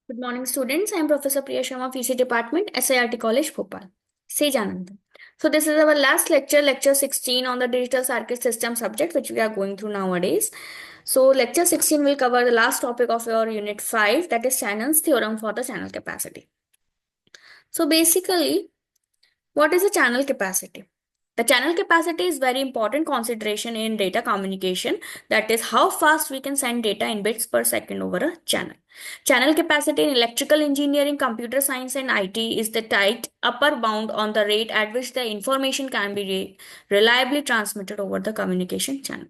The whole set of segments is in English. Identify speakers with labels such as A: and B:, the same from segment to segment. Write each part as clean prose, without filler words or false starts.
A: Good morning, students. I am Professor Priya Sharma, PC Department, SIRT College, Bhopal. Say Janand. So this is our last lecture, lecture 16 on the digital circuit system subject, which we are going through nowadays. So lecture 16 will cover the last topic of your unit 5, that is Shannon's theorem for the channel capacity. So basically, what is a channel capacity? The channel capacity is very important consideration in data communication. That is how fast we can send data in bits per second over a channel. Channel capacity in electrical engineering, computer science and IT is the tight upper bound on the rate at which the information can be reliably transmitted over the communication channel.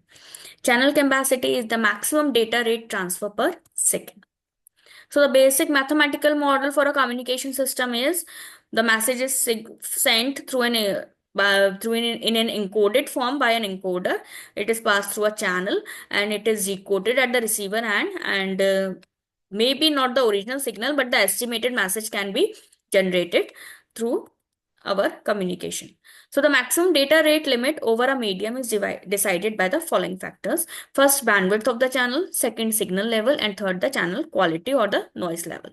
A: Channel capacity is the maximum data rate transfer per second. So the basic mathematical model for a communication system is the message is sent through in an encoded form by an encoder. It is passed through a channel and it is decoded at the receiver end, and maybe not the original signal, but the estimated message can be generated through our communication. So the maximum data rate limit over a medium is decided by the following factors. First, bandwidth of the channel, second, signal level, and third, the channel quality or the noise level.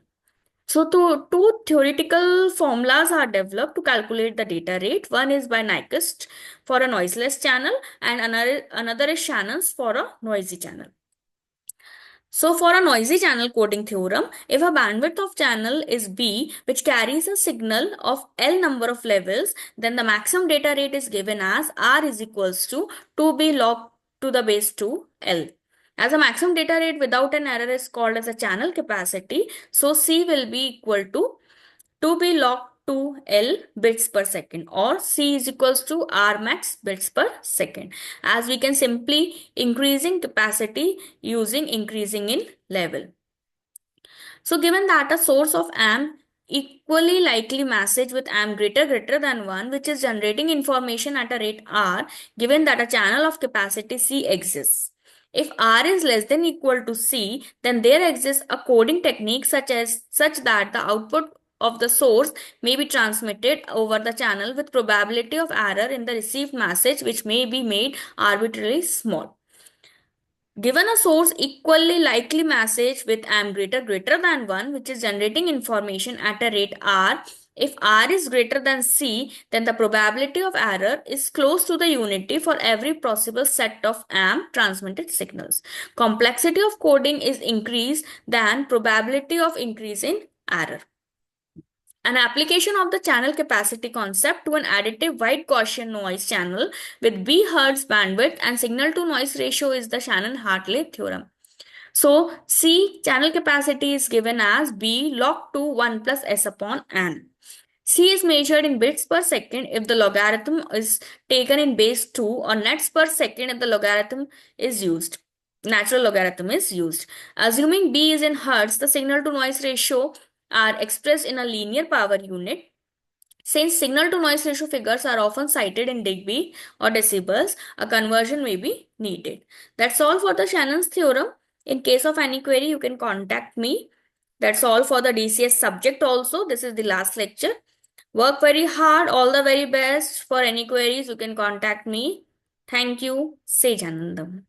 A: So two theoretical formulas are developed to calculate the data rate. One is by Nyquist for a noiseless channel and another is Shannon's for a noisy channel. So for a noisy channel coding theorem, if a bandwidth of channel is B, which carries a signal of L number of levels, then the maximum data rate is given as R is equals to 2B log to the base 2 L. As a maximum data rate without an error is called as a channel capacity, so C will be equal to 2B log 2L bits per second, or C is equals to R max bits per second, as we can simply increasing capacity using increasing in level. So given that a source of amp equally likely message with amp greater than 1, which is generating information at a rate R, given that a channel of capacity C exists. If R is less than equal to C, then there exists a coding technique such that the output of the source may be transmitted over the channel with probability of error in the received message, which may be made arbitrarily small. Given a source equally likely message with amp greater than 1, which is generating information at a rate R, if R is greater than C, then the probability of error is close to the unity for every possible set of amp transmitted signals. Complexity of coding is increased than probability of increase in error. An application of the channel capacity concept to an additive wide Gaussian noise channel with B Hertz bandwidth and signal to noise ratio is the Shannon-Hartley theorem. So C channel capacity is given as B log to 1 plus S upon N. C is measured in bits per second if the logarithm is taken in base 2, or nets per second if the logarithm is used. Natural logarithm is used. Assuming B is in Hertz, the signal to noise ratio are expressed in a linear power unit. Since signal to noise ratio figures are often cited in dB or decibels, a conversion may be needed. That's all for the Shannon's theorem. In case of any query, you can contact me. That's all for the DCS subject also. This is the last lecture. Work very hard. All the very best. For any queries, you can contact me. Thank you. Say Janandam.